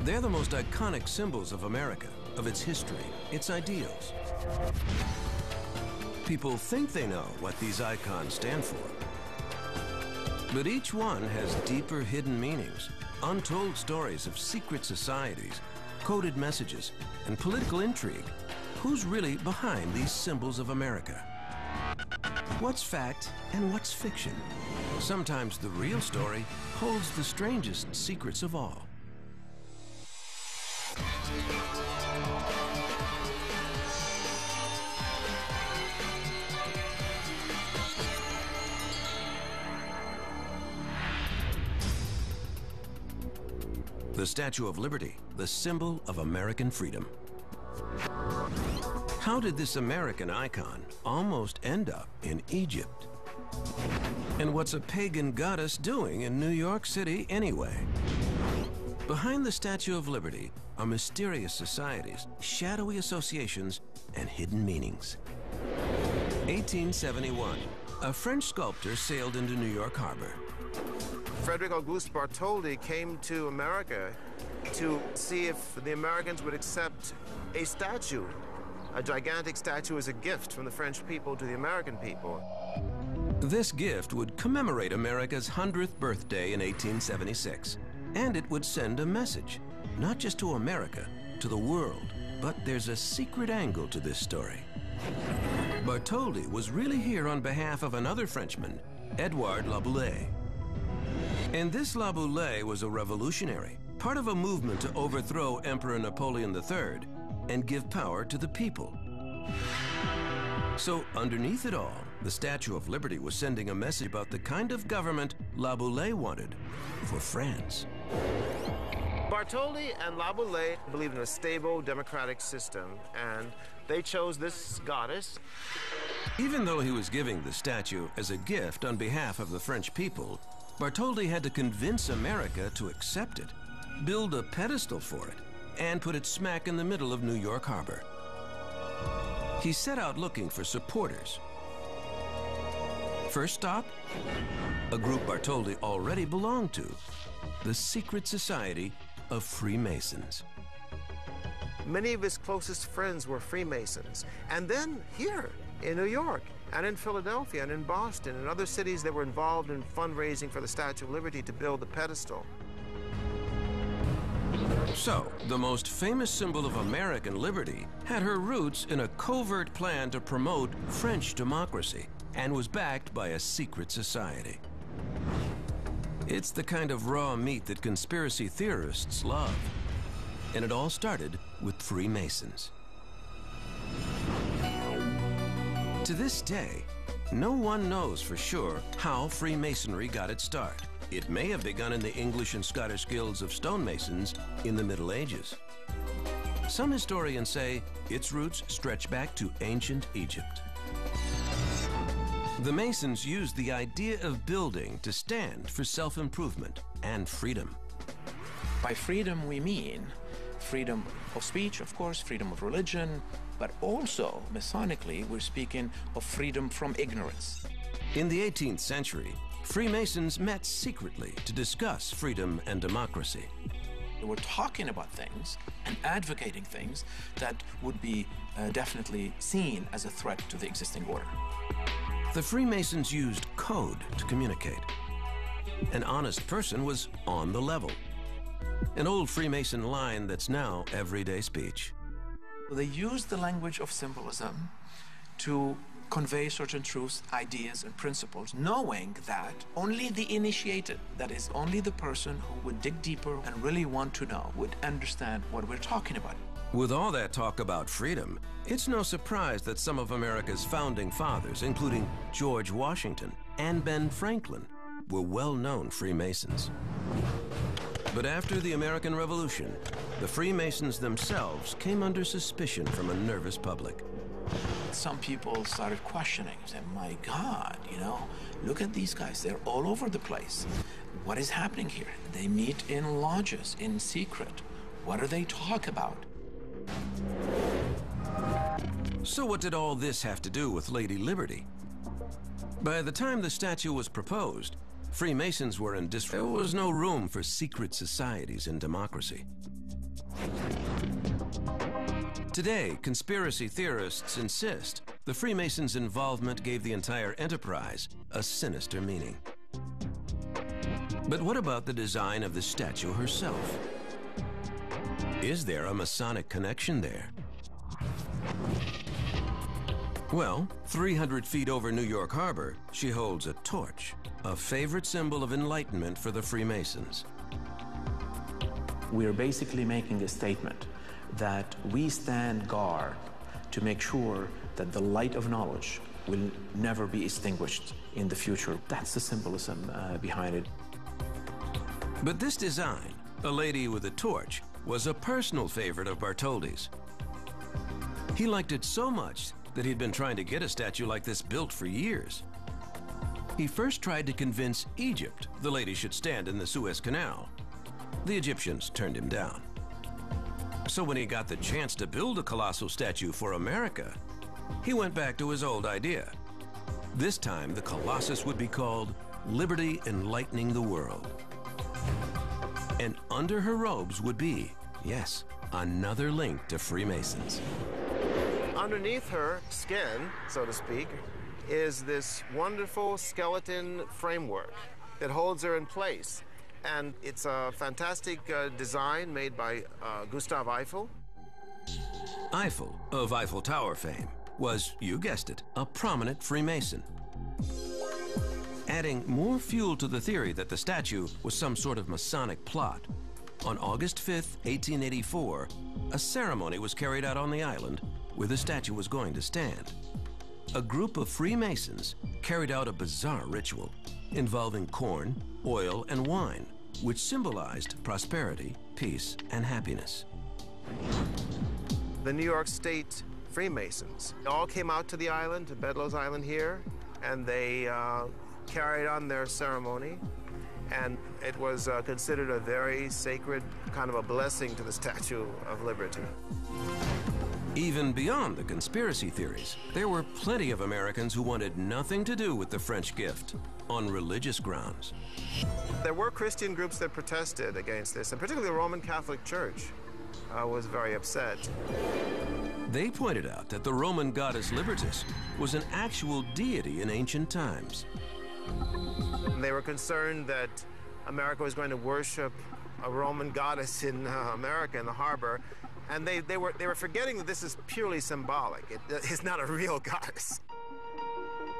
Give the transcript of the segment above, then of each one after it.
They're the most iconic symbols of America, of its history, its ideals. People think they know what these icons stand for. But each one has deeper hidden meanings, untold stories of secret societies, coded messages, and political intrigue. Who's really behind these symbols of America? What's fact and what's fiction? Sometimes the real story holds the strangest secrets of all. The Statue of Liberty, the symbol of American freedom. How did this American icon almost end up in Egypt? And what's a pagan goddess doing in New York City anyway? Behind the Statue of Liberty are mysterious societies, shadowy associations, and hidden meanings. 1871, a French sculptor sailed into New York Harbor. Frederick Auguste Bartholdi came to America to see if the Americans would accept a statue, a gigantic statue, as a gift from the French people to the American people. This gift would commemorate America's 100th birthday in 1876, and it would send a message, not just to America, to the world. But there's a secret angle to this story. Bartholdi was really here on behalf of another Frenchman, Edouard Laboulaye. And this Laboulaye was a revolutionary, part of a movement to overthrow Emperor Napoleon III and give power to the people. So underneath it all, the Statue of Liberty was sending a message about the kind of government Laboulaye wanted for France. Bartholdi and Laboulaye believed in a stable democratic system, and they chose this goddess. Even though he was giving the statue as a gift on behalf of the French people, Bartholdi had to convince America to accept it, build a pedestal for it, and put it smack in the middle of New York Harbor. He set out looking for supporters. First stop, a group Bartholdi already belonged to, the secret society of Freemasons. Many of his closest friends were Freemasons. And then here in New York, and in Philadelphia, and in Boston, and other cities that were involved in fundraising for the Statue of Liberty to build the pedestal. So, the most famous symbol of American liberty had her roots in a covert plan to promote French democracy and was backed by a secret society. It's the kind of raw meat that conspiracy theorists love. And it all started with Freemasons. To this day, no one knows for sure how Freemasonry got its start. It may have begun in the English and Scottish guilds of stonemasons in the Middle Ages. Some historians say its roots stretch back to ancient Egypt. The Masons used the idea of building to stand for self-improvement and freedom. By freedom, we mean freedom of speech, of course, freedom of religion, but also, Masonically, we're speaking of freedom from ignorance. In the 18th century, Freemasons met secretly to discuss freedom and democracy. They were talking about things and advocating things that would be definitely seen as a threat to the existing order. The Freemasons used code to communicate. An honest person was on the level. An old Freemason line that's now everyday speech. They used the language of symbolism to convey certain truths, ideas, and principles, knowing that only the initiated, that is, only the person who would dig deeper and really want to know, would understand what we're talking about. With all that talk about freedom, it's no surprise that some of America's founding fathers, including George Washington and Ben Franklin, were well-known Freemasons. But after the American Revolution, the Freemasons themselves came under suspicion from a nervous public. Some people started questioning, saying, my God, you know, look at these guys, they're all over the place. What is happening here? They meet in lodges, in secret. What do they talk about? So what did all this have to do with Lady Liberty? By the time the statue was proposed, Freemasons were in disarray. There was no room for secret societies in democracy. Today, conspiracy theorists insist the Freemasons' involvement gave the entire enterprise a sinister meaning. But what about the design of the statue herself? Is there a Masonic connection there? Well, 300 feet over New York Harbor, she holds a torch, a favorite symbol of enlightenment for the Freemasons. We're basically making a statement that we stand guard to make sure that the light of knowledge will never be extinguished in the future. That's the symbolism behind it. But this design, a lady with a torch, was a personal favorite of Bartholdi's. He liked it so much that he'd been trying to get a statue like this built for years. He first tried to convince Egypt the lady should stand in the Suez Canal. The Egyptians turned him down. So when he got the chance to build a colossal statue for America, he went back to his old idea. This time, the Colossus would be called Liberty Enlightening the World. And under her robes would be, yes, another link to Freemasons. Underneath her skin, so to speak, is this wonderful skeleton framework that holds her in place. And it's a fantastic design made by Gustav Eiffel. Eiffel, of Eiffel Tower fame, was, you guessed it, a prominent Freemason. Adding more fuel to the theory that the statue was some sort of Masonic plot, on August 5th, 1884, a ceremony was carried out on the island where the statue was going to stand. A group of Freemasons carried out a bizarre ritual involving corn, oil, and wine, which symbolized prosperity, peace, and happiness. The New York State Freemasons all came out to the island, to Bedloe's Island here, and they carried on their ceremony. And it was considered a very sacred, kind of a blessing to the Statue of Liberty. Even beyond the conspiracy theories, there were plenty of Americans who wanted nothing to do with the French gift on religious grounds. There were Christian groups that protested against this, and particularly the Roman Catholic Church was very upset. They pointed out that the Roman goddess Libertas was an actual deity in ancient times. They were concerned that America was going to worship a Roman goddess in America, in the harbor, and they were forgetting that this is purely symbolic. It's not a real goddess.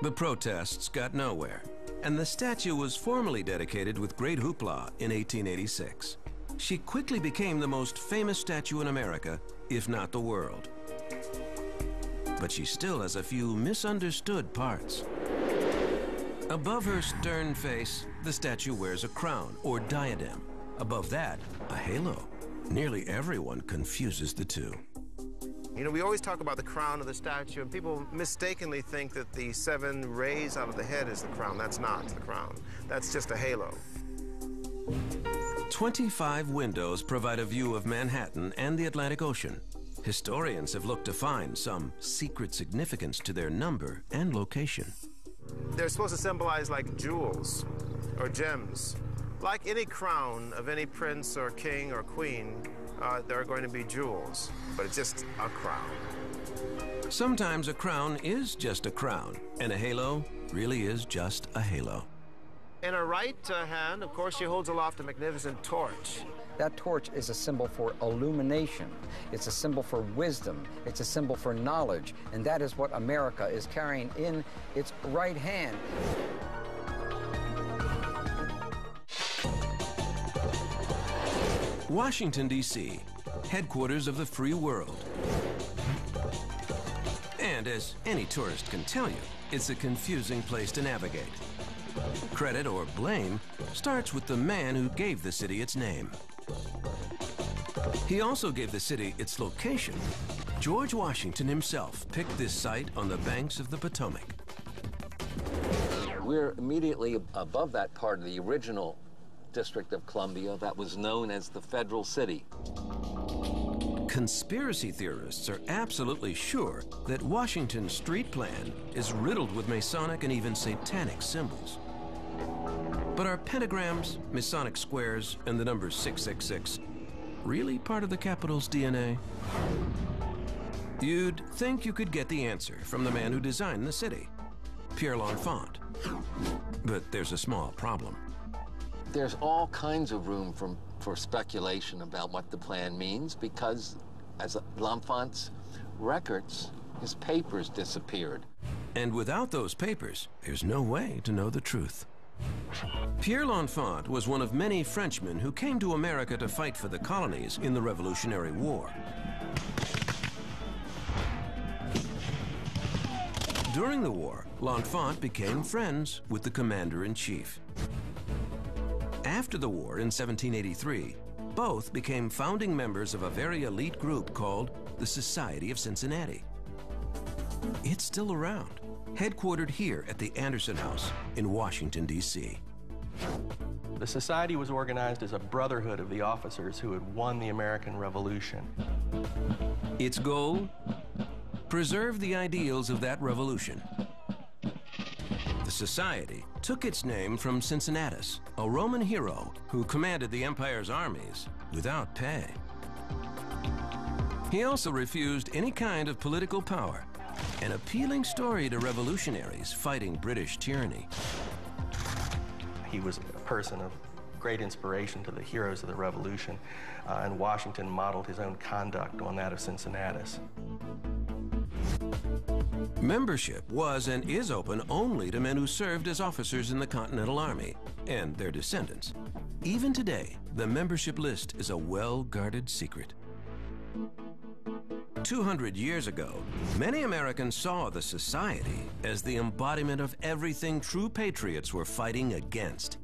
The protests got nowhere, and the statue was formally dedicated with great hoopla in 1886. She quickly became the most famous statue in America, if not the world. But she still has a few misunderstood parts. Above her stern face, the statue wears a crown or diadem. Above that, a halo. Nearly everyone confuses the two. You know, we always talk about the crown of the statue, and people mistakenly think that the 7 rays out of the head is the crown. That's not the crown. That's just a halo. 25 windows provide a view of Manhattan and the Atlantic Ocean. Historians have looked to find some secret significance to their number and location. They're supposed to symbolize like jewels or gems. Like any crown of any prince or king or queen, there are going to be jewels, but it's just a crown. Sometimes a crown is just a crown, and a halo really is just a halo. In her right hand, of course, she holds aloft a magnificent torch. That torch is a symbol for illumination. It's a symbol for wisdom. It's a symbol for knowledge. And that is what America is carrying in its right hand. Washington, D.C., headquarters of the free world. And as any tourist can tell you, it's a confusing place to navigate. Credit or blame starts with the man who gave the city its name. He also gave the city its location. George Washington himself picked this site on the banks of the Potomac. We're immediately above that part of the original District of Columbia that was known as the Federal City. Conspiracy theorists are absolutely sure that Washington's street plan is riddled with Masonic and even satanic symbols. But are pentagrams, Masonic squares, and the number 666 really part of the capital's DNA? You'd think you could get the answer from the man who designed the city, Pierre L'Enfant. But there's a small problem. There's all kinds of room for speculation about what the plan means because, as L'Enfant's records, his papers disappeared. And without those papers, there's no way to know the truth. Pierre L'Enfant was one of many Frenchmen who came to America to fight for the colonies in the Revolutionary War. During the war, L'Enfant became friends with the commander-in-chief. After the war in 1783, both became founding members of a very elite group called the Society of Cincinnati. It's still around, headquartered here at the Anderson House in Washington, D.C. The society was organized as a brotherhood of the officers who had won the American Revolution. Its goal? Preserve the ideals of that revolution. The society took its name from Cincinnatus, a Roman hero who commanded the empire's armies without pay. He also refused any kind of political power, an appealing story to revolutionaries fighting British tyranny. He was a person of great inspiration to the heroes of the Revolution, and Washington modeled his own conduct on that of Cincinnatus. Membership was and is open only to men who served as officers in the Continental Army and their descendants. Even today, the membership list is a well-guarded secret. 200 years ago, many Americans saw the society as the embodiment of everything true patriots were fighting against.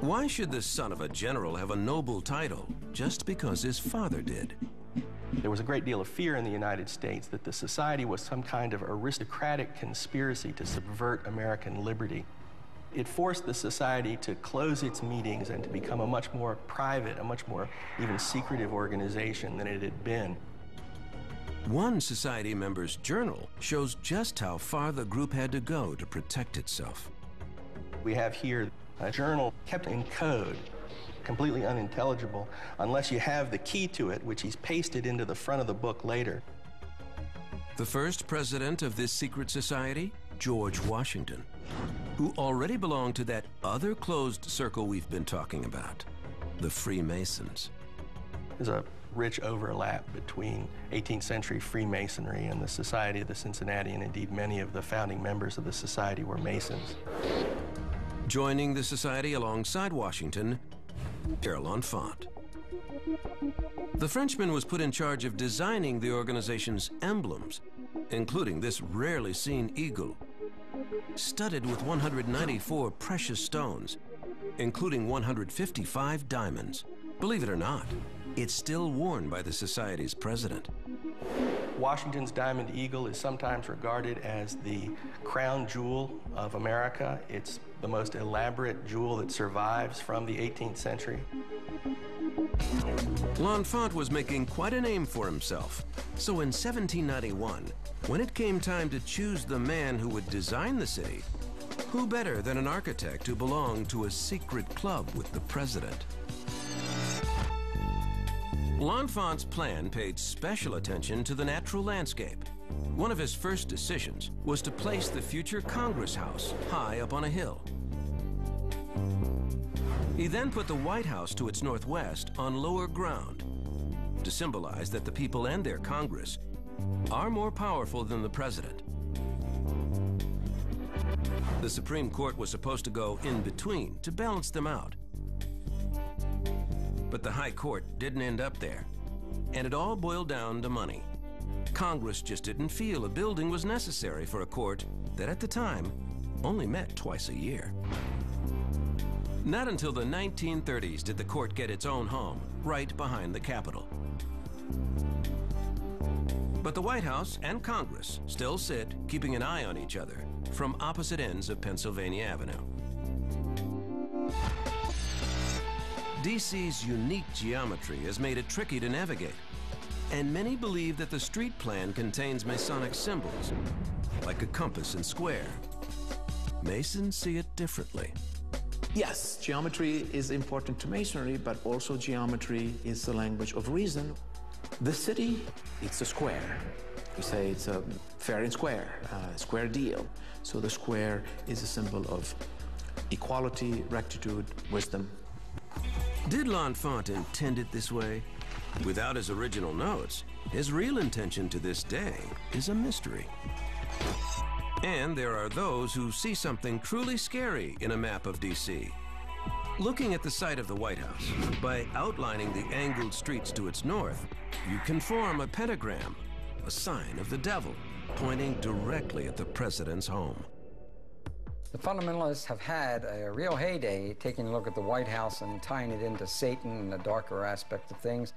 Why should the son of a general have a noble title just because his father did? There was a great deal of fear in the United States that the society was some kind of aristocratic conspiracy to subvert American liberty. It forced the society to close its meetings and to become a much more private, a much more even secretive organization than it had been. One society member's journal shows just how far the group had to go to protect itself. We have here a journal kept in code, completely unintelligible, unless you have the key to it, which he's pasted into the front of the book later. The first president of this secret society, George Washington, who already belonged to that other closed circle we've been talking about, the Freemasons. There's a rich overlap between 18th century Freemasonry and the Society of the Cincinnati, and indeed many of the founding members of the society were Masons. Joining the society alongside Washington, Pierre L'Enfant. The Frenchman was put in charge of designing the organization's emblems, including this rarely seen eagle, studded with 194 precious stones, including 155 diamonds. Believe it or not, it's still worn by the society's president. Washington's diamond eagle is sometimes regarded as the crown jewel of America. It's the most elaborate jewel that survives from the 18th century. L'Enfant was making quite a name for himself. So in 1791, when it came time to choose the man who would design the city, who better than an architect who belonged to a secret club with the president? L'Enfant's plan paid special attention to the natural landscape. One of his first decisions was to place the future Congress House high up on a hill. He then put the White House to its northwest on lower ground to symbolize that the people and their Congress are more powerful than the president. The Supreme Court was supposed to go in between to balance them out. But the High Court didn't end up there, and it all boiled down to money. Congress just didn't feel a building was necessary for a court that at the time only met twice a year. Not until the 1930s did the court get its own home, right behind the Capitol. But the White House and Congress still sit, keeping an eye on each other from opposite ends of Pennsylvania Avenue. DC's unique geometry has made it tricky to navigate, and many believe that the street plan contains Masonic symbols, like a compass and square. Masons see it differently. Yes, geometry is important to masonry, but also geometry is the language of reason. The city, it's a square. We say it's a fair and square, square deal. So the square is a symbol of equality, rectitude, wisdom. Did L'Enfant intend it this way? Without his original notes, his real intention to this day is a mystery. And there are those who see something truly scary in a map of D.C. Looking at the site of the White House, by outlining the angled streets to its north, you can form a pentagram, a sign of the devil, pointing directly at the president's home. The fundamentalists have had a real heyday taking a look at the White House and tying it into Satan and the darker aspect of things.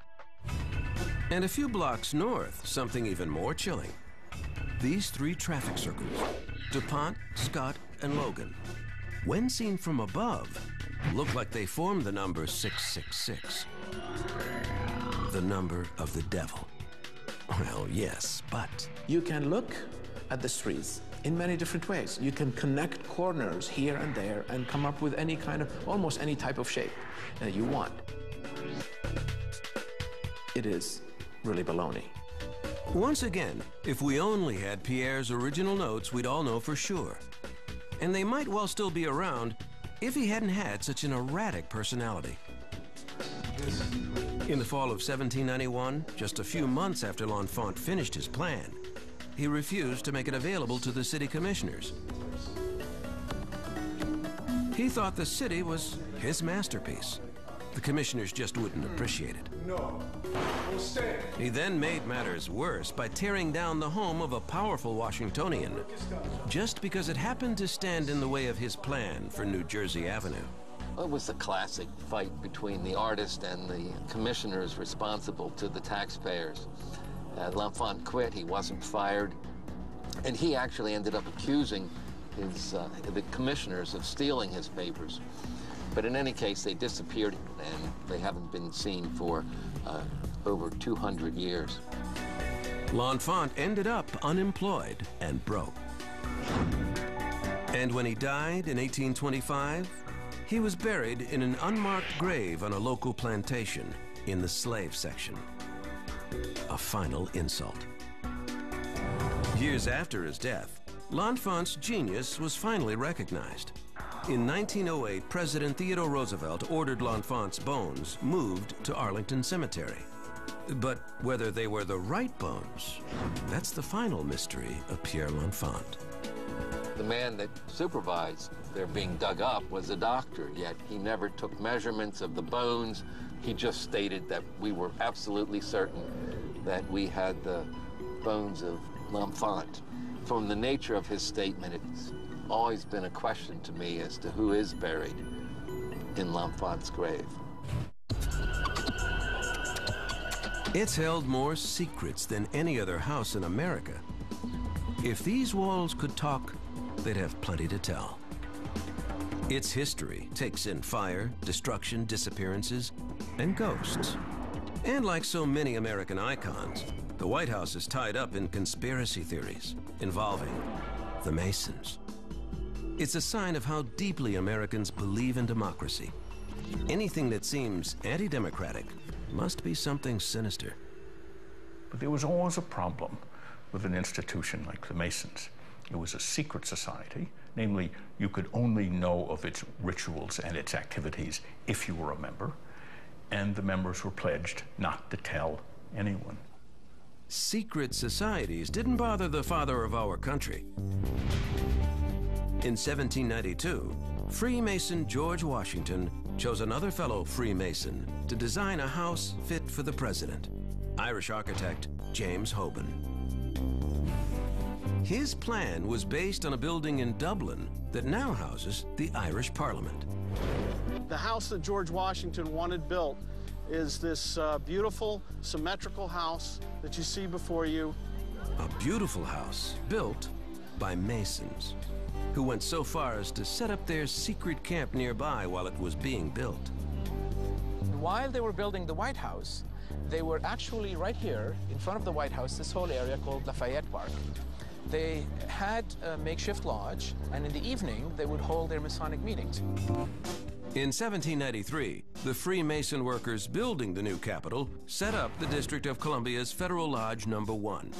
And a few blocks north, something even more chilling. These three traffic circles, DuPont, Scott, and Logan, when seen from above, look like they form the number 666, the number of the devil. Well, yes, but You can look at the streets in many different ways. You can connect corners here and there and come up with any kind of, almost any type of shape that you want. It is really baloney. once again, if we only had Pierre's original notes, we'd all know for sure. And they might well still be around if he hadn't had such an erratic personality. In the fall of 1791, just a few months after L'Enfant finished his plan, he refused to make it available to the city commissioners. He thought the city was his masterpiece. The commissioners just wouldn't appreciate it. No, we'll stay. He then made matters worse by tearing down the home of a powerful Washingtonian, just because it happened to stand in the way of his plan for New Jersey Avenue. It was a classic fight between the artist and the commissioners responsible to the taxpayers. L'Enfant quit, he wasn't fired, and he actually ended up accusing the commissioners of stealing his papers. But in any case, they disappeared, and they haven't been seen for over 200 years. L'Enfant ended up unemployed and broke. And when he died in 1825, he was buried in an unmarked grave on a local plantation in the slave section. A final insult. Years after his death, L'Enfant's genius was finally recognized. In 1908, President Theodore Roosevelt ordered L'Enfant's bones moved to Arlington Cemetery. But whether they were the right bones, that's the final mystery of Pierre L'Enfant. The man that supervised their being dug up was a doctor, yet he never took measurements of the bones. He just stated that we were absolutely certain that we had the bones of L'Enfant. From the nature of his statement, it's always been a question to me as to who is buried in L'Enfant's grave. It's held more secrets than any other house in America. If these walls could talk, they'd have plenty to tell. Its history takes in fire, destruction, disappearances, and ghosts. And like so many American icons, the White House is tied up in conspiracy theories involving the Masons. It's a sign of how deeply Americans believe in democracy. Anything that seems anti-democratic must be something sinister. But there was always a problem with an institution like the Masons. It was a secret society, namely, you could only know of its rituals and its activities if you were a member, and the members were pledged not to tell anyone. Secret societies didn't bother the father of our country. In 1792, Freemason George Washington chose another fellow Freemason to design a house fit for the president, Irish architect James Hoban. His plan was based on a building in Dublin that now houses the Irish Parliament. The house that George Washington wanted built is this beautiful, symmetrical house that you see before you. A beautiful house built by Masons, who went so far as to set up their secret camp nearby while it was being built. While they were building the White House, they were actually right here in front of the White House, this whole area called Lafayette Park. They had a makeshift lodge, and in the evening, they would hold their Masonic meetings. In 1793, the Freemason workers building the new Capitol set up the District of Columbia's Federal Lodge No. 1.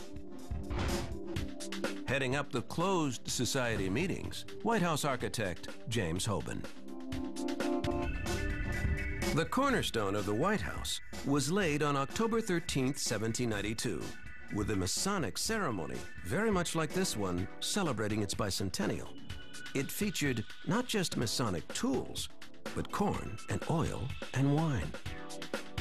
Heading up the closed society meetings, White House architect James Hoban. The cornerstone of the White House was laid on October 13, 1792, with a Masonic ceremony very much like this one celebrating its bicentennial. It featured not just Masonic tools, but corn and oil and wine.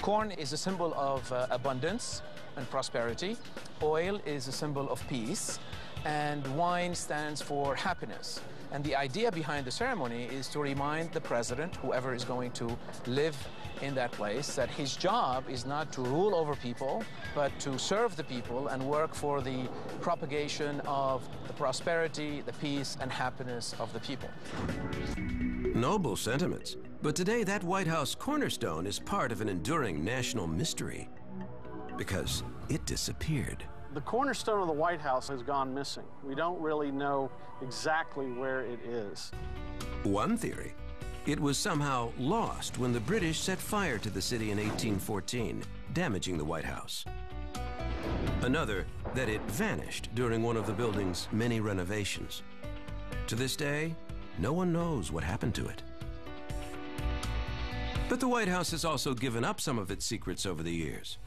Corn is a symbol of abundance and prosperity. Oil is a symbol of peace. And wine stands for happiness. And the idea behind the ceremony is to remind the president, whoever is going to live in that place, that his job is not to rule over people, but to serve the people and work for the propagation of the prosperity, the peace, and happiness of the people. Noble sentiments, but today that White House cornerstone is part of an enduring national mystery because it disappeared. The cornerstone of the White House has gone missing. We don't really know exactly where it is. One theory, it was somehow lost when the British set fire to the city in 1814, damaging the White House. Another, that it vanished during one of the building's many renovations. To this day, no one knows what happened to it. But the White House has also given up some of its secrets over the years.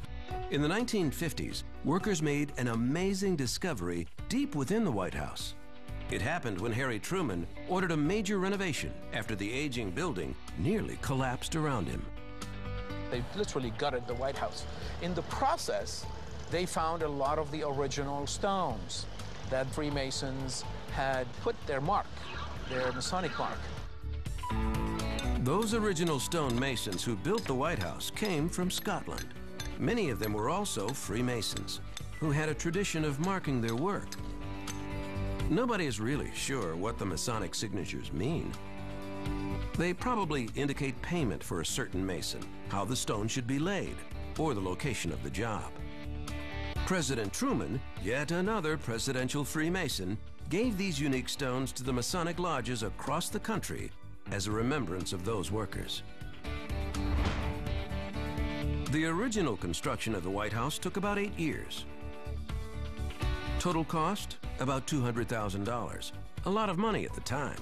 In the 1950s, workers made an amazing discovery deep within the White House. It happened when Harry Truman ordered a major renovation after the aging building nearly collapsed around him. They literally gutted the White House. In the process, they found a lot of the original stones that Freemasons had put their mark, their Masonic mark. Those original stone masons who built the White House came from Scotland. Many of them were also Freemasons, who had a tradition of marking their work. Nobody is really sure what the Masonic signatures mean. They probably indicate payment for a certain Mason, how the stone should be laid, or the location of the job. President Truman, yet another presidential Freemason, gave these unique stones to the Masonic lodges across the country as a remembrance of those workers. The original construction of the White House took about 8 years. Total cost, about $200,000. A lot of money at the time.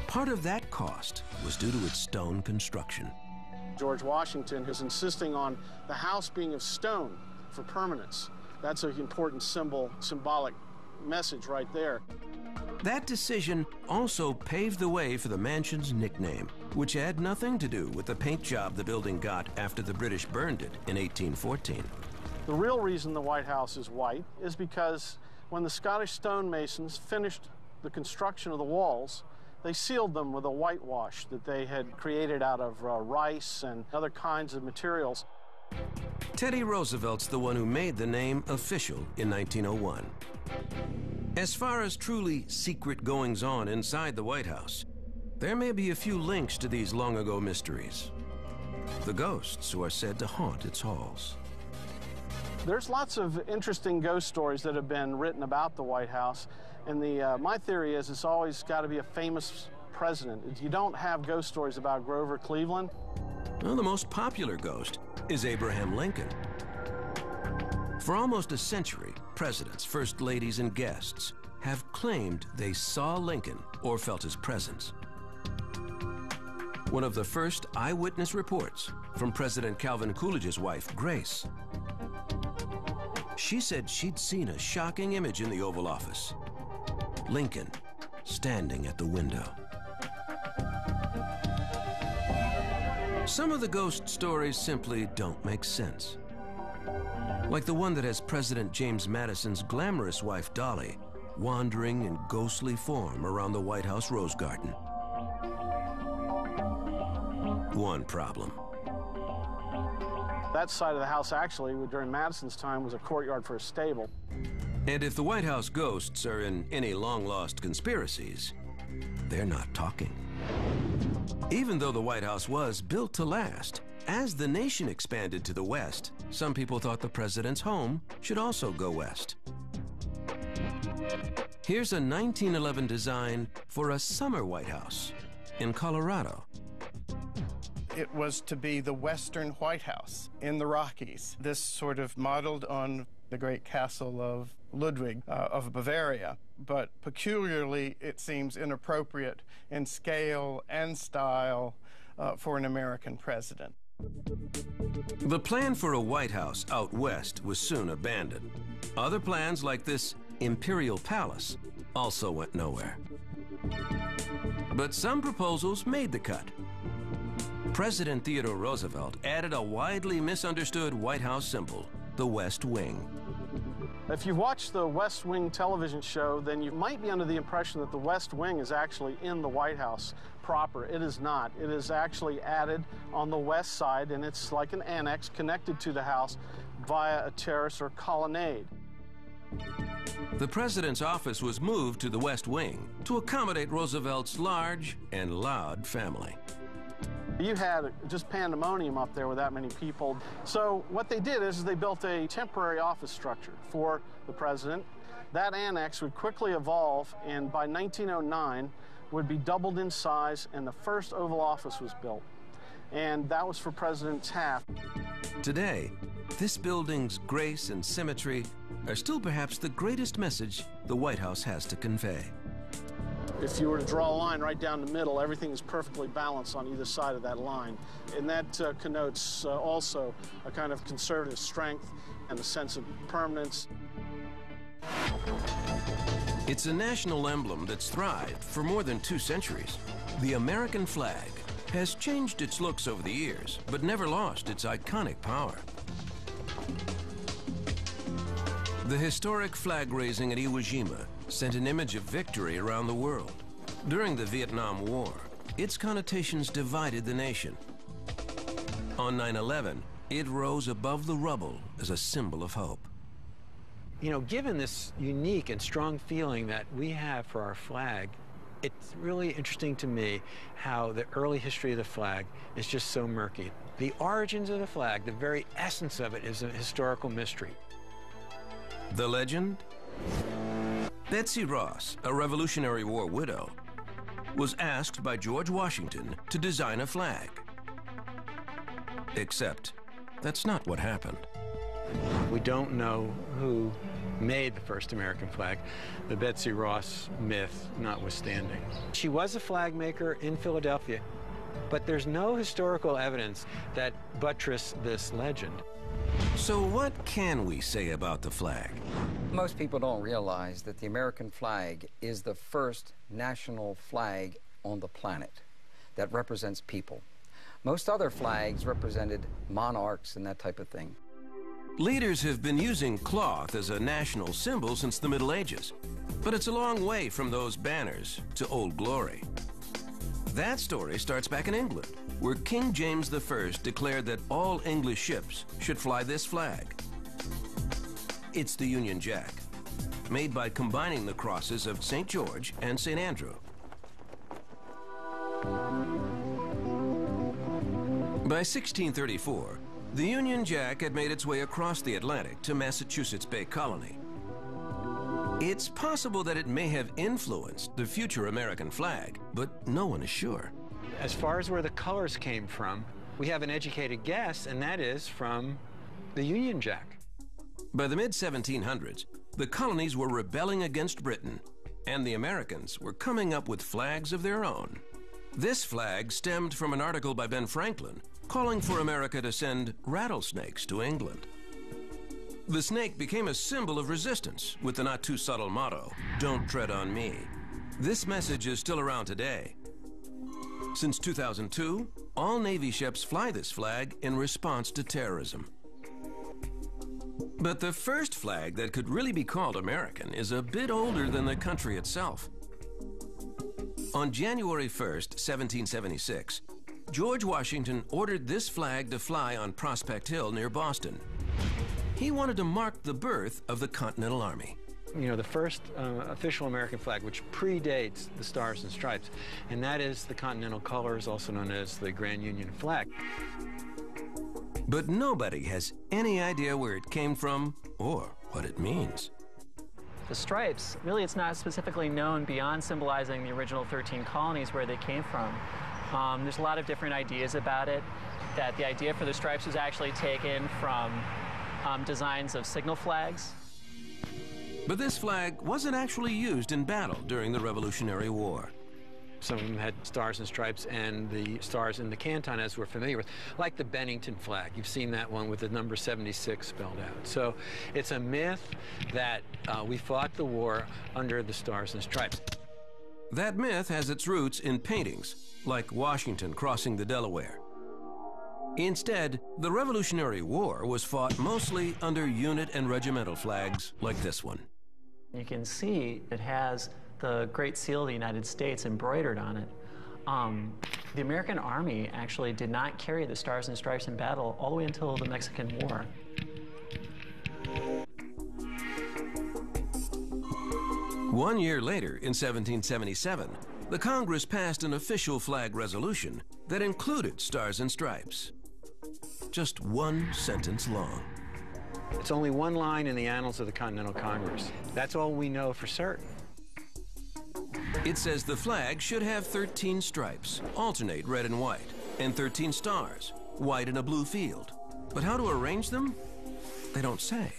Part of that cost was due to its stone construction. George Washington is insisting on the house being of stone for permanence. That's an important symbolic message right there. That decision also paved the way for the mansion's nickname, which had nothing to do with the paint job the building got after the British burned it in 1814. The real reason the White House is white is because when the Scottish stonemasons finished the construction of the walls, they sealed them with a whitewash that they had created out of rice and other kinds of materials. Teddy Roosevelt's the one who made the name official in 1901. As far as truly secret goings-on inside the White House, there may be a few links to these long-ago mysteries. The ghosts who are said to haunt its halls. There's lots of interesting ghost stories that have been written about the White House, and my theory is it's always got to be a famous president. You don't have ghost stories about Grover Cleveland. Well, the most popular ghost is Abraham Lincoln. For almost a century, presidents, first ladies, and guests have claimed they saw Lincoln or felt his presence. One of the first eyewitness reports from President Calvin Coolidge's wife, Grace. She said she'd seen a shocking image in the Oval Office. Lincoln standing at the window. Some of the ghost stories simply don't make sense. Like the one that has President James Madison's glamorous wife, Dolly, wandering in ghostly form around the White House Rose Garden. One problem. That side of the house actually, during Madison's time, was a courtyard for a stable. And if the White House ghosts are in any long-lost conspiracies, they're not talking. Even though the White House was built to last, as the nation expanded to the west, some people thought the president's home should also go west. Here's a 1911 design for a summer White House in Colorado. It was to be the Western White House in the Rockies. This sort of modeled on the great castle of Ludwig of Bavaria, but peculiarly it seems inappropriate in scale and style for an American president. The plan for a White House out west was soon abandoned. Other plans like this Imperial Palace also went nowhere. But some proposals made the cut. President Theodore Roosevelt added a widely misunderstood White House symbol, the West Wing. If you watch the West Wing television show, then you might be under the impression that the West Wing is actually in the White House proper. It is not. It is actually added on the west side, and it's like an annex connected to the house via a terrace or colonnade. The president's office was moved to the West Wing to accommodate Roosevelt's large and loud family. You had just pandemonium up there with that many people. So what they did is they built a temporary office structure for the president. That annex would quickly evolve, and by 1909 would be doubled in size, and the first Oval Office was built. And that was for President Taft. Today, this building's grace and symmetry are still perhaps the greatest message the White House has to convey. If you were to draw a line right down the middle, everything is perfectly balanced on either side of that line. And that connotes also a kind of conservative strength and a sense of permanence. It's a national emblem that's thrived for more than 2 centuries. The American flag has changed its looks over the years, but never lost its iconic power. The historic flag raising at Iwo Jima sent an image of victory around the world. During the Vietnam War, its connotations divided the nation. On 9/11, it rose above the rubble as a symbol of hope. You know, given this unique and strong feeling that we have for our flag, it's really interesting to me how the early history of the flag is just so murky. The origins of the flag, the very essence of it, is a historical mystery. The legend? Betsy Ross, a Revolutionary War widow, was asked by George Washington to design a flag. Except, that's not what happened. We don't know who made the first American flag, the Betsy Ross myth notwithstanding. She was a flag maker in Philadelphia, but there's no historical evidence that buttress this legend. So what can we say about the flag? Most people don't realize that the American flag is the first national flag on the planet that represents people. Most other flags represented monarchs and that type of thing. Leaders have been using cloth as a national symbol since the Middle Ages, but it's a long way from those banners to Old Glory. That story starts back in England, where King James I declared that all English ships should fly this flag. It's the Union Jack, made by combining the crosses of St. George and St. Andrew. By 1634, the Union Jack had made its way across the Atlantic to Massachusetts Bay Colony. It's possible that it may have influenced the future American flag, but no one is sure. As far as where the colors came from, we have an educated guess, and that is from the Union Jack. By the mid-1700s, the colonies were rebelling against Britain, and the Americans were coming up with flags of their own. This flag stemmed from an article by Ben Franklin calling for America to send rattlesnakes to England. The snake became a symbol of resistance with the not-too-subtle motto, "Don't tread on me." This message is still around today. Since 2002, all Navy ships fly this flag in response to terrorism. But the first flag that could really be called American is a bit older than the country itself. On January 1st, 1776, George Washington ordered this flag to fly on Prospect Hill near Boston. He wanted to mark the birth of the Continental Army. You know, the first official American flag, which predates the Stars and Stripes, and that is the Continental colors, also known as the Grand Union flag. But nobody has any idea where it came from or what it means. The stripes, really it's not specifically known beyond symbolizing the original 13 colonies where they came from. There's a lot of different ideas about it, that the idea for the stripes was actually taken from designs of signal flags. But this flag wasn't actually used in battle during the Revolutionary War. Some of them had stars and stripes, and the stars in the canton, as we're familiar with, like the Bennington flag. You've seen that one with the number 76 spelled out. So it's a myth that we fought the war under the stars and stripes. That myth has its roots in paintings, like Washington crossing the Delaware. Instead, the Revolutionary War was fought mostly under unit and regimental flags like this one. You can see it has the Great Seal of the United States embroidered on it. The American Army actually did not carry the Stars and Stripes in battle all the way until the Mexican War. One year later, in 1777, the Congress passed an official flag resolution that included Stars and Stripes. Just one sentence long. It's only one line in the annals of the Continental Congress. That's all we know for certain. It says the flag should have 13 stripes, alternate red and white, and 13 stars, white in a blue field. But how to arrange them? They don't say.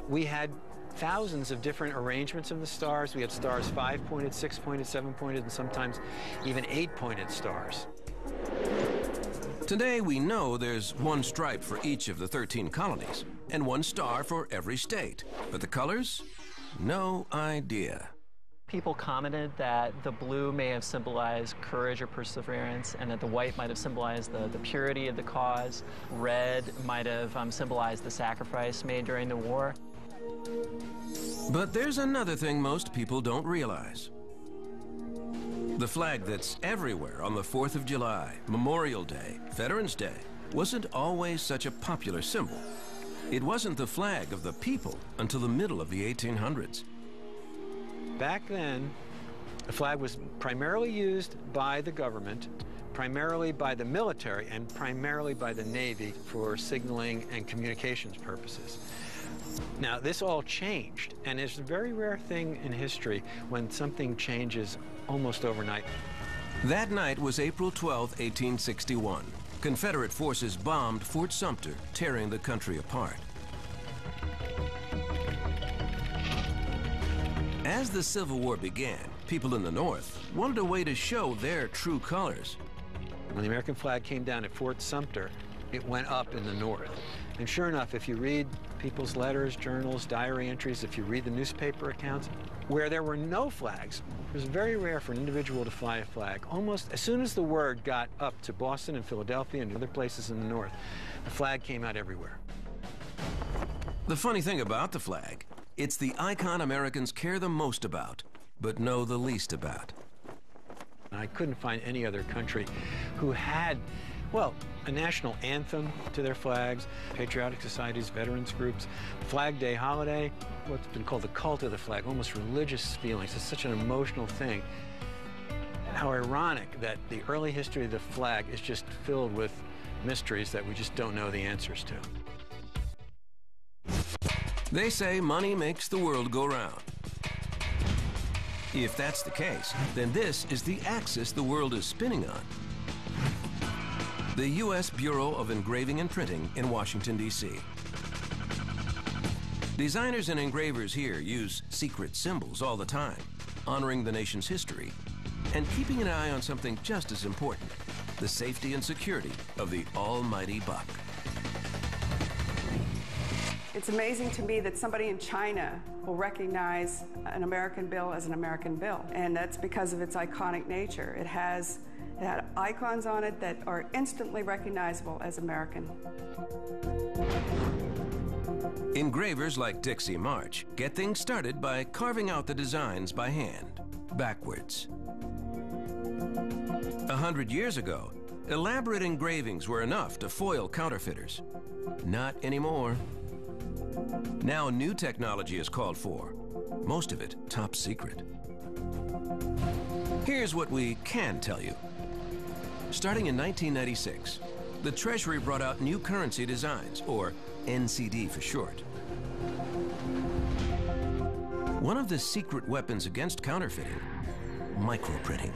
We had thousands of different arrangements of the stars. We had stars 5-pointed, 6-pointed, 7-pointed, and sometimes even 8-pointed stars. Today we know there's one stripe for each of the 13 colonies, and one star for every state. But the colors? No idea. People commented that the blue may have symbolized courage or perseverance, and that the white might have symbolized the purity of the cause. Red might have symbolized the sacrifice made during the war. But there's another thing most people don't realize. The flag that's everywhere on the 4th of July, Memorial Day, Veterans Day, wasn't always such a popular symbol. It wasn't the flag of the people until the middle of the 1800s. Back then, the flag was primarily used by the government, primarily by the military, and primarily by the Navy for signaling and communications purposes. Now, this all changed, and it's a very rare thing in history when something changes almost overnight. That night was April 12, 1861. Confederate forces bombed Fort Sumter, tearing the country apart. As the Civil War began, people in the North wanted a way to show their true colors. When the American flag came down at Fort Sumter, it went up in the North. And sure enough, if you read people's letters, journals, diary entries, if you read the newspaper accounts, where there were no flags, it was very rare for an individual to fly a flag. Almost as soon as the word got up to Boston and Philadelphia and other places in the North, the flag came out everywhere. The funny thing about the flag, it's the icon Americans care the most about, but know the least about. I couldn't find any other country who had, well, a national anthem to their flags, patriotic societies, veterans groups, Flag Day holiday, what's been called the cult of the flag, almost religious feelings. It's such an emotional thing. How ironic that the early history of the flag is just filled with mysteries that we just don't know the answers to. They say money makes the world go round. If that's the case, then this is the axis the world is spinning on. The U.S. Bureau of Engraving and Printing in Washington, D.C. Designers and engravers here use secret symbols all the time, honoring the nation's history and keeping an eye on something just as important, the safety and security of the almighty buck. It's amazing to me that somebody in China will recognize an American bill as an American bill, and that's because of its iconic nature. It had icons on it that are instantly recognizable as American. Engravers like Dixie March get things started by carving out the designs by hand, backwards. 100 years ago, elaborate engravings were enough to foil counterfeiters. Not anymore. Now new technology is called for, most of it top secret. Here's what we can tell you. Starting in 1996, the Treasury brought out new currency designs, or NCD for short. One of the secret weapons against counterfeiting, microprinting.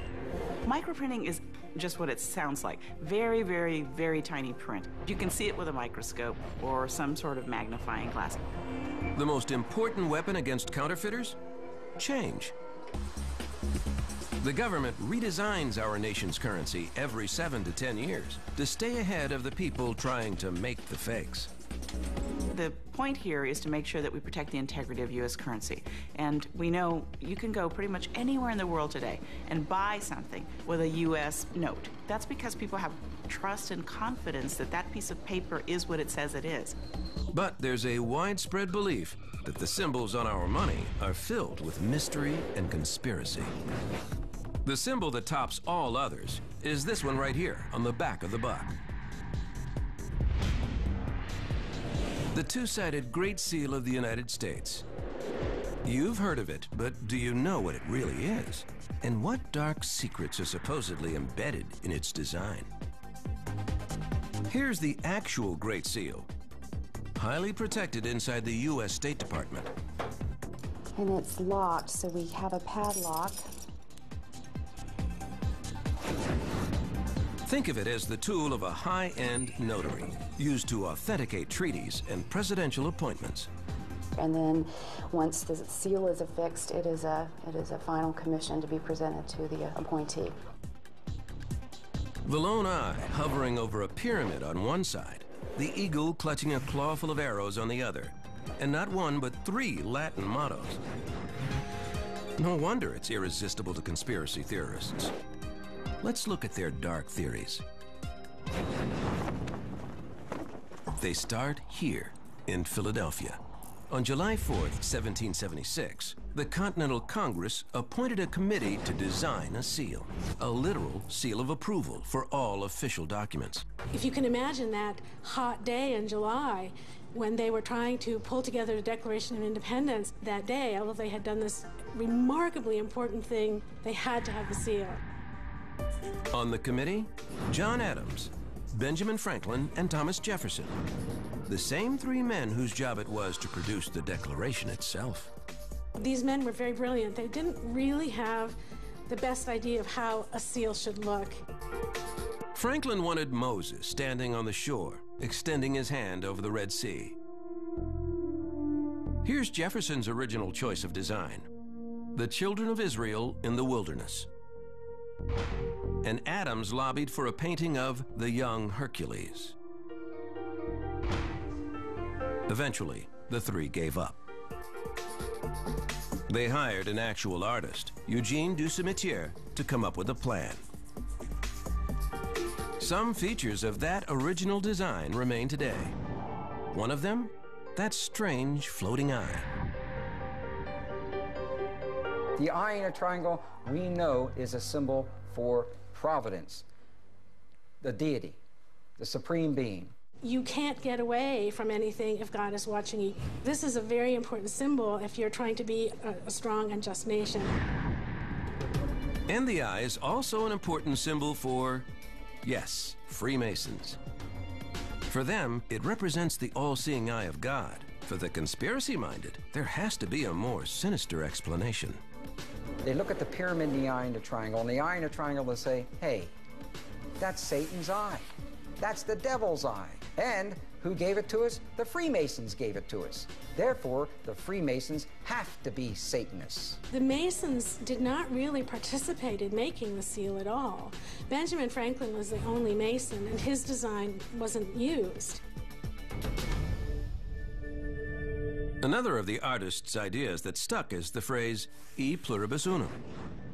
Microprinting is just what it sounds like. Very, very, very tiny print. You can see it with a microscope or some sort of magnifying glass. The most important weapon against counterfeiters? Change. The government redesigns our nation's currency every 7 to 10 years to stay ahead of the people trying to make the fakes. The point here is to make sure that we protect the integrity of U.S. currency. And we know you can go pretty much anywhere in the world today and buy something with a U.S. note. That's because people have trust and confidence that that piece of paper is what it says it is. But there's a widespread belief that the symbols on our money are filled with mystery and conspiracy. The symbol that tops all others is this one right here on the back of the buck. The two-sided Great Seal of the United States. You've heard of it, but do you know what it really is? And what dark secrets are supposedly embedded in its design? Here's the actual Great Seal, highly protected inside the U.S. State Department. And it's locked, so we have a padlock. Think of it as the tool of a high-end notary, used to authenticate treaties and presidential appointments. And then once the seal is affixed, it is a final commission to be presented to the appointee. The lone eye hovering over a pyramid on one side, the eagle clutching a claw full of arrows on the other, and not one but 3 Latin mottos. No wonder it's irresistible to conspiracy theorists. Let's look at their dark theories. They start here in Philadelphia. On July 4th, 1776, the Continental Congress appointed a committee to design a seal, a literal seal of approval for all official documents. If you can imagine that hot day in July when they were trying to pull together the Declaration of Independence that day, although they had done this remarkably important thing, they had to have the seal. On the committee, John Adams, Benjamin Franklin, and Thomas Jefferson. The same 3 men whose job it was to produce the Declaration itself. These men were very brilliant. They didn't really have the best idea of how a seal should look. Franklin wanted Moses standing on the shore, extending his hand over the Red Sea. Here's Jefferson's original choice of design: the children of Israel in the wilderness. And Adams lobbied for a painting of the young Hercules. Eventually, the 3 gave up. They hired an actual artist, Eugene Dussemetier, to come up with a plan. Some features of that original design remain today. One of them, that strange floating eye. The eye in a triangle, we know, is a symbol for providence, the deity, the supreme being. You can't get away from anything if God is watching you. This is a very important symbol if you're trying to be a strong and just nation. And the eye is also an important symbol for, yes, Freemasons. For them, it represents the all-seeing eye of God. For the conspiracy-minded, there has to be a more sinister explanation. They look at the pyramid and the eye in the triangle, and the eye in the triangle will say, hey, that's Satan's eye. That's the devil's eye. And who gave it to us? The Freemasons gave it to us. Therefore, the Freemasons have to be Satanists. The Masons did not really participate in making the seal at all. Benjamin Franklin was the only Mason, and his design wasn't used. Another of the artist's ideas that stuck is the phrase e pluribus unum,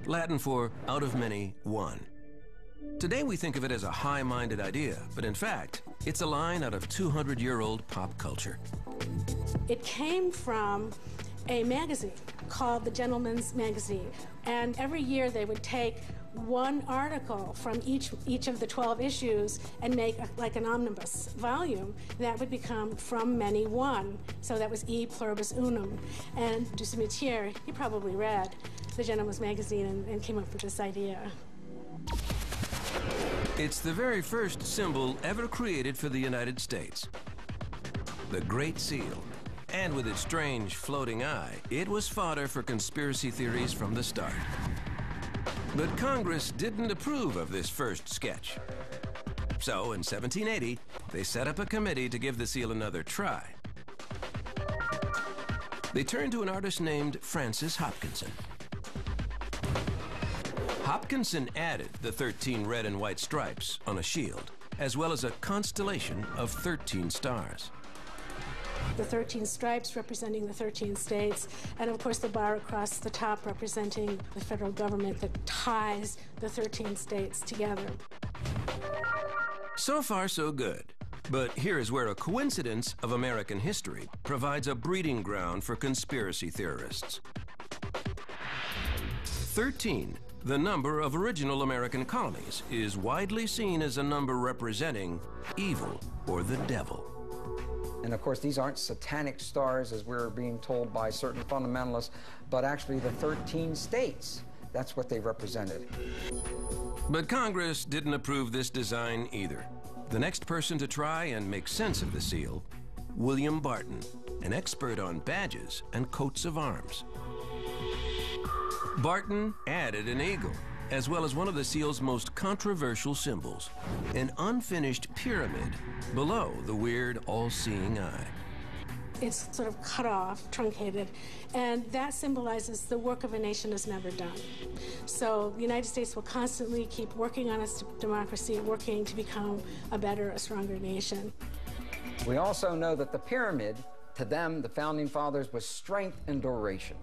Latin for out of many, one. Today we think of it as a high-minded idea, but in fact, it's a line out of 200-year-old pop culture. It came from a magazine called the Gentleman's Magazine, and every year they would take one article from each of the 12 issues and make like an omnibus volume that would become from many one. So that was e pluribus unum. And Dussemetier, he probably read the Gentleman's Magazine and came up with this idea. It's the very first symbol ever created for the United States. The Great Seal. And with its strange floating eye, it was fodder for conspiracy theories from the start. But Congress didn't approve of this first sketch. So in 1780, they set up a committee to give the seal another try. They turned to an artist named Francis Hopkinson. Hopkinson added the 13 red and white stripes on a shield, as well as a constellation of 13 stars. The 13 stripes representing the 13 states, and of course the bar across the top representing the federal government that ties the 13 states together. So far, so good. But here is where a coincidence of American history provides a breeding ground for conspiracy theorists. 13, the number of original American colonies, is widely seen as a number representing evil or the devil. And of course, these aren't satanic stars, as we're being told by certain fundamentalists, but actually the 13 states. That's what they represented. But Congress didn't approve this design either. The next person to try and make sense of the seal, William Barton, an expert on badges and coats of arms. Barton added an eagle, as well as one of the seal's most controversial symbols, an unfinished pyramid below the weird all-seeing eye. It's sort of cut off, truncated, and that symbolizes the work of a nation is never done. So the United States will constantly keep working on its democracy, working to become a better, a stronger nation. We also know that the pyramid, to them, the Founding Fathers, was strength and duration.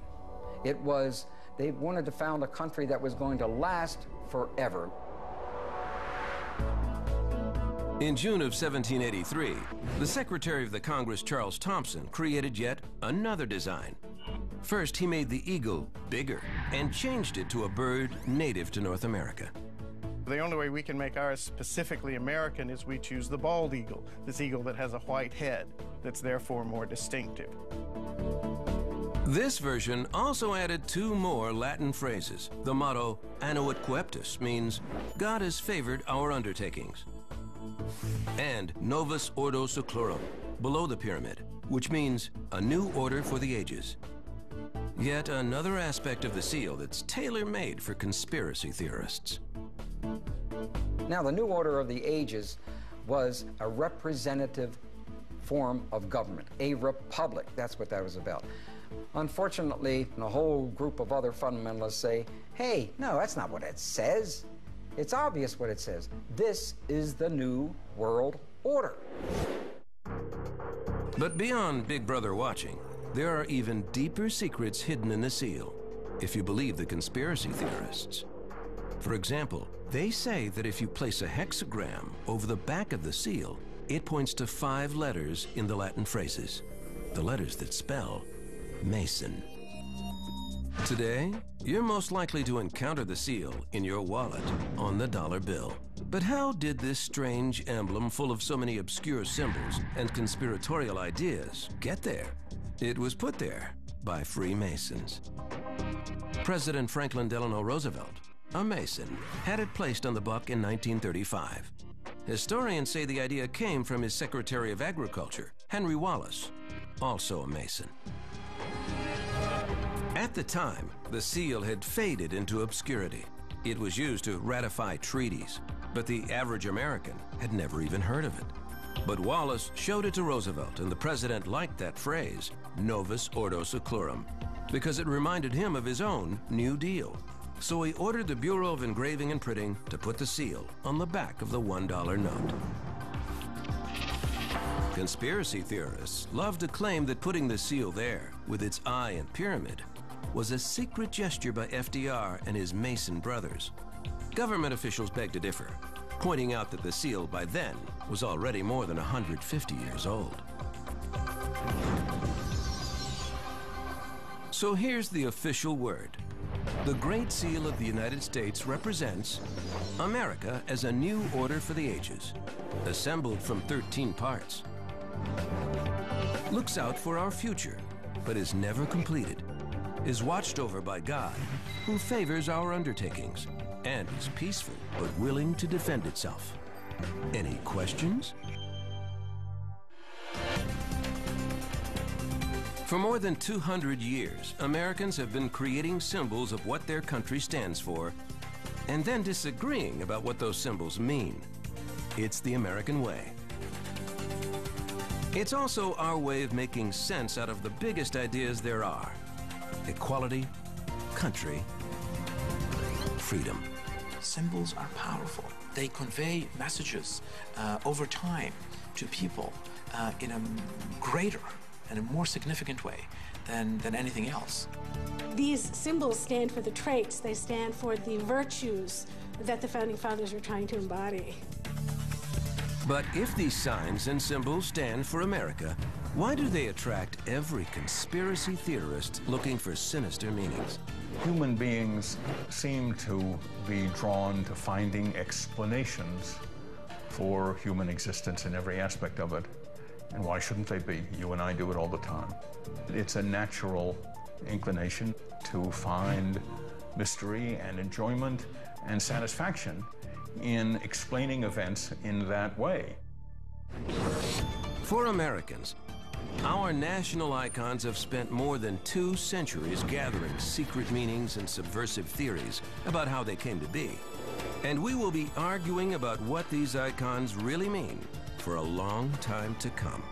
It was, they wanted to found a country that was going to last forever. In June of 1783, the Secretary of the Congress, Charles Thompson, created yet another design. First, he made the eagle bigger and changed it to a bird native to North America. The only way we can make ours specifically American is we choose the bald eagle, this eagle that has a white head, that's therefore more distinctive. This version also added 2 more Latin phrases. The motto, Annuit Coeptus, means God has favored our undertakings. And Novus Ordo Seclorum, below the pyramid, which means a new order for the ages. Yet another aspect of the seal that's tailor-made for conspiracy theorists. Now, the new order of the ages was a representative form of government, a republic. That's what that was about. Unfortunately, a whole group of other fundamentalists say, hey, no, that's not what it says. It's obvious what it says. This is the new world order. But beyond Big Brother watching, there are even deeper secrets hidden in the seal, if you believe the conspiracy theorists. For example, they say that if you place a hexagram over the back of the seal, it points to 5 letters in the Latin phrases, the letters that spell Mason. Today, you're most likely to encounter the seal in your wallet on the dollar bill. But how did this strange emblem full of so many obscure symbols and conspiratorial ideas get there? It was put there by Freemasons. President Franklin Delano Roosevelt, a Mason, had it placed on the buck in 1935. Historians say the idea came from his Secretary of Agriculture, Henry Wallace, also a Mason. At the time, the seal had faded into obscurity. It was used to ratify treaties, but the average American had never even heard of it. But Wallace showed it to Roosevelt, and the president liked that phrase, Novus Ordo Seclorum, because it reminded him of his own New Deal. So he ordered the Bureau of Engraving and Printing to put the seal on the back of the $1 note. Conspiracy theorists love to claim that putting the seal there, with its eye and pyramid, was a secret gesture by FDR and his Mason brothers. Government officials beg to differ, pointing out that the seal by then was already more than 150 years old. So here's the official word. The Great Seal of the United States represents America as a new order for the ages, assembled from 13 parts. Looks out for our future, but is never completed, is watched over by God, who favors our undertakings, and is peaceful but willing to defend itself. Any questions? For more than 200 years, Americans have been creating symbols of what their country stands for and then disagreeing about what those symbols mean. It's the American way. It's also our way of making sense out of the biggest ideas there are: equality, country, freedom. Symbols are powerful. They convey messages over time to people in a greater and a more significant way than anything else. These symbols stand for the traits, they stand for the virtues that the Founding Fathers were trying to embody. But if these signs and symbols stand for America, why do they attract every conspiracy theorist looking for sinister meanings? Human beings seem to be drawn to finding explanations for human existence in every aspect of it. And why shouldn't they be? You and I do it all the time. It's a natural inclination to find mystery and enjoyment and satisfaction in explaining events in that way. For Americans, our national icons have spent more than 2 centuries gathering secret meanings and subversive theories about how they came to be. And we will be arguing about what these icons really mean for a long time to come.